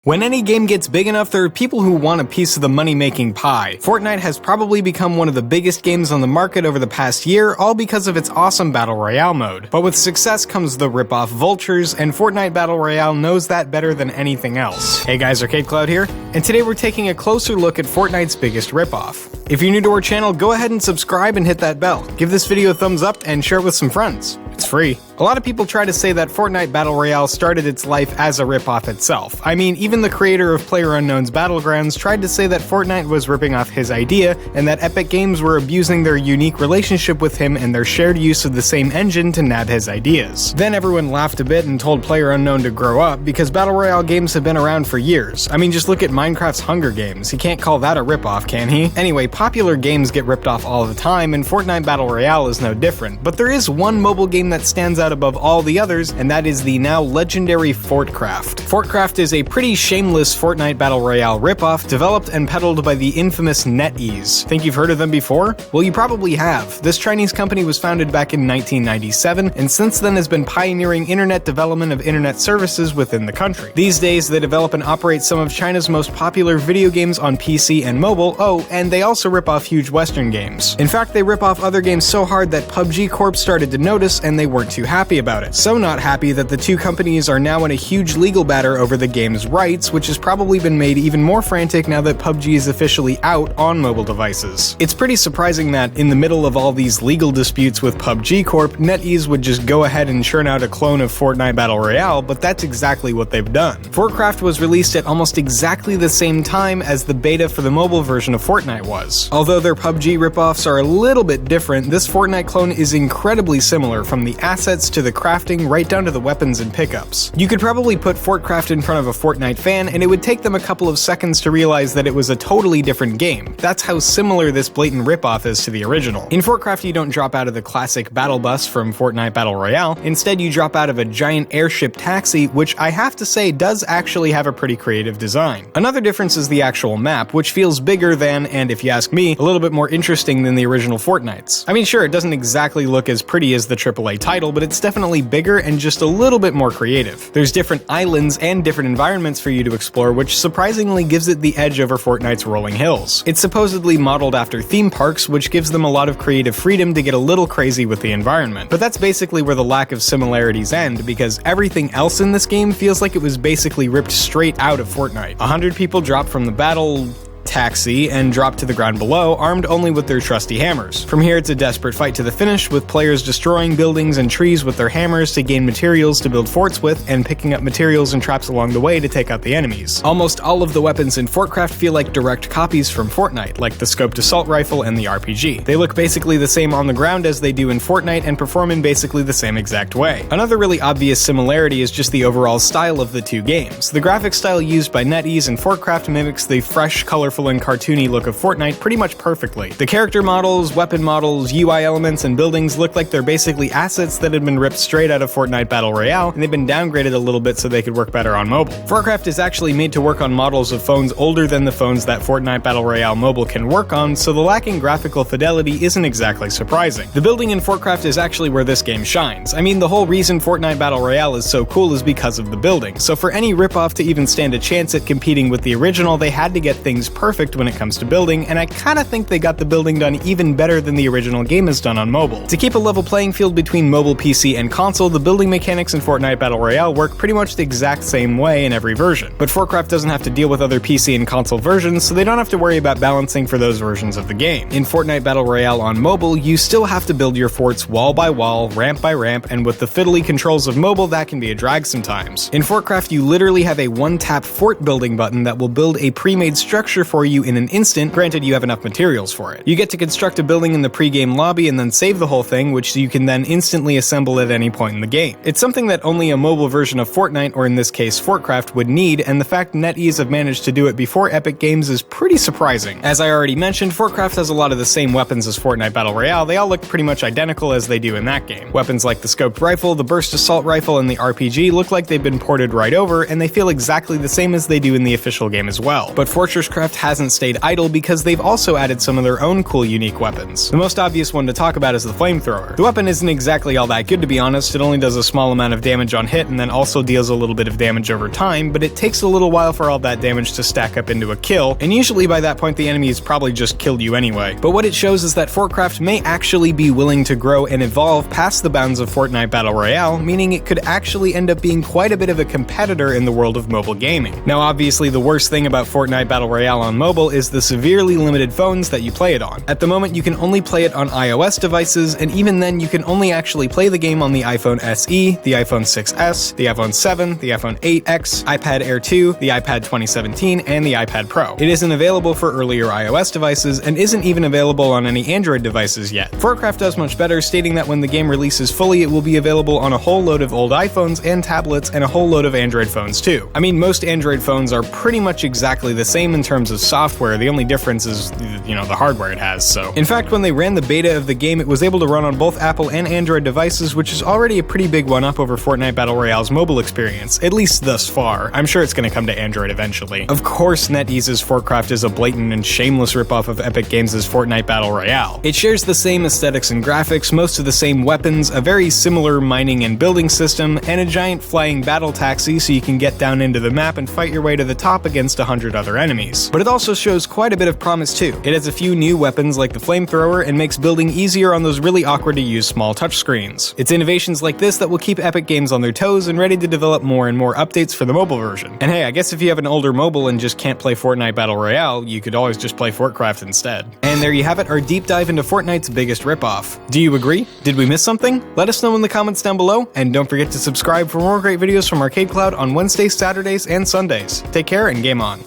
When any game gets big enough, there are people who want a piece of the money-making pie. Fortnite has probably become one of the biggest games on the market over the past year, all because of its awesome Battle Royale mode. But with success comes the rip-off vultures, and Fortnite Battle Royale knows that better than anything else. Hey guys, Arcade Cloud here, and today we're taking a closer look at Fortnite's biggest rip-off. If you're new to our channel, go ahead and subscribe and hit that bell. Give this video a thumbs up and share it with some friends. It's free. A lot of people try to say that Fortnite Battle Royale started its life as a rip-off itself. I mean, even the creator of PlayerUnknown's Battlegrounds tried to say that Fortnite was ripping off his idea, and that Epic Games were abusing their unique relationship with him and their shared use of the same engine to nab his ideas. Then everyone laughed a bit and told PlayerUnknown to grow up, because Battle Royale games have been around for years. I mean, just look at Minecraft's Hunger Games. He can't call that a rip-off, can he? Anyway, popular games get ripped off all the time, and Fortnite Battle Royale is no different. But there is one mobile game that stands out above all the others, and that is the now legendary Fortcraft. Fortcraft is a pretty shameless Fortnite Battle Royale ripoff developed and peddled by the infamous NetEase. Think you've heard of them before? Well, you probably have. This Chinese company was founded back in 1997, and since then has been pioneering internet development of internet services within the country. These days, they develop and operate some of China's most popular video games on PC and mobile. Oh, and they also rip off huge Western games. In fact, they rip off other games so hard that PUBG Corp started to notice, and they weren't too happy about it. So not happy that the two companies are now in a huge legal battle over the game's rights, which has probably been made even more frantic now that PUBG is officially out on mobile devices. It's pretty surprising that, in the middle of all these legal disputes with PUBG Corp, NetEase would just go ahead and churn out a clone of Fortnite Battle Royale, but that's exactly what they've done. Fortcraft was released at almost exactly the same time as the beta for the mobile version of Fortnite was. Although their PUBG ripoffs are a little bit different, this Fortnite clone is incredibly similar, from the assets to the crafting right down to the weapons and pickups. You could probably put Fortcraft in front of a Fortnite fan, and it would take them a couple of seconds to realize that it was a totally different game. That's how similar this blatant ripoff is to the original. In Fortcraft, you don't drop out of the classic battle bus from Fortnite Battle Royale. Instead, you drop out of a giant airship taxi, which I have to say does actually have a pretty creative design. Another difference is the actual map, which feels bigger than, and if you ask me, a little bit more interesting than the original Fortnites. I mean, sure, it doesn't exactly look as pretty as the AAA title, but it's definitely bigger and just a little bit more creative. There's different islands and different environments for you to explore, which surprisingly gives it the edge over Fortnite's rolling hills. It's supposedly modeled after theme parks, which gives them a lot of creative freedom to get a little crazy with the environment. But that's basically where the lack of similarities end, because everything else in this game feels like it was basically ripped straight out of Fortnite. 100 people drop from the battle taxi and drop to the ground below, armed only with their trusty hammers. From here, it's a desperate fight to the finish, with players destroying buildings and trees with their hammers to gain materials to build forts with, and picking up materials and traps along the way to take out the enemies. Almost all of the weapons in Fortcraft feel like direct copies from Fortnite, like the scoped assault rifle and the RPG. They look basically the same on the ground as they do in Fortnite and perform in basically the same exact way. Another really obvious similarity is just the overall style of the two games. The graphic style used by NetEase and Fortcraft mimics the fresh, colorful, and cartoony look of Fortnite pretty much perfectly. The character models, weapon models, UI elements, and buildings look like they're basically assets that had been ripped straight out of Fortnite Battle Royale, and they've been downgraded a little bit so they could work better on mobile. Fortcraft is actually made to work on models of phones older than the phones that Fortnite Battle Royale mobile can work on, so the lacking graphical fidelity isn't exactly surprising. The building in Fortcraft is actually where this game shines. I mean, the whole reason Fortnite Battle Royale is so cool is because of the building, so for any ripoff to even stand a chance at competing with the original, they had to get things perfect when it comes to building, and I kinda think they got the building done even better than the original game is done on mobile. To keep a level playing field between mobile, PC, and console, the building mechanics in Fortnite Battle Royale work pretty much the exact same way in every version. But Fortcraft doesn't have to deal with other PC and console versions, so they don't have to worry about balancing for those versions of the game. In Fortnite Battle Royale on mobile, you still have to build your forts wall by wall, ramp by ramp, and with the fiddly controls of mobile, that can be a drag sometimes. In Fortcraft, you literally have a one-tap fort building button that will build a pre-made structure for you in an instant, granted you have enough materials for it. You get to construct a building in the pre-game lobby and then save the whole thing, which you can then instantly assemble at any point in the game. It's something that only a mobile version of Fortnite, or in this case Fortcraft, would need, and the fact NetEase have managed to do it before Epic Games is pretty surprising. As I already mentioned, Fortcraft has a lot of the same weapons as Fortnite Battle Royale. They all look pretty much identical as they do in that game. Weapons like the scoped rifle, the burst assault rifle, and the RPG look like they've been ported right over, and they feel exactly the same as they do in the official game as well. But Fortresscraft hasn't stayed idle because they've also added some of their own cool, unique weapons. The most obvious one to talk about is the flamethrower. The weapon isn't exactly all that good, to be honest. It only does a small amount of damage on hit and then also deals a little bit of damage over time, but it takes a little while for all that damage to stack up into a kill, and usually by that point the enemy has probably just killed you anyway. But what it shows is that Fortcraft may actually be willing to grow and evolve past the bounds of Fortnite Battle Royale, meaning it could actually end up being quite a bit of a competitor in the world of mobile gaming. Now obviously the worst thing about Fortnite Battle Royale on mobile is the severely limited phones that you play it on. At the moment you can only play it on iOS devices, and even then you can only actually play the game on the iPhone SE, the iPhone 6s, the iPhone 7, the iPhone 8X, iPad Air 2, the iPad 2017, and the iPad Pro. It isn't available for earlier iOS devices and isn't even available on any Android devices yet. Fortcraft does much better, stating that when the game releases fully, it will be available on a whole load of old iPhones and tablets and a whole load of Android phones too. I mean, most Android phones are pretty much exactly the same in terms of software. The only difference is, the hardware it has, so. In fact, when they ran the beta of the game, it was able to run on both Apple and Android devices, which is already a pretty big one-up over Fortnite Battle Royale's mobile experience, at least thus far. I'm sure it's gonna come to Android eventually. Of course, NetEase's Fortcraft is a blatant and shameless ripoff of Epic Games' Fortnite Battle Royale. It shares the same aesthetics and graphics, most of the same weapons, a very similar mining and building system, and a giant flying battle taxi so you can get down into the map and fight your way to the top against 100 other enemies. But it also shows quite a bit of promise too. It has a few new weapons like the flamethrower and makes building easier on those really awkward to use small touchscreens. It's innovations like this that will keep Epic Games on their toes and ready to develop more and more updates for the mobile version. And hey, I guess if you have an older mobile and just can't play Fortnite Battle Royale, you could always just play Fortcraft instead. And there you have it, our deep dive into Fortnite's biggest ripoff. Do you agree? Did we miss something? Let us know in the comments down below, and don't forget to subscribe for more great videos from Arcade Cloud on Wednesdays, Saturdays, and Sundays. Take care and game on.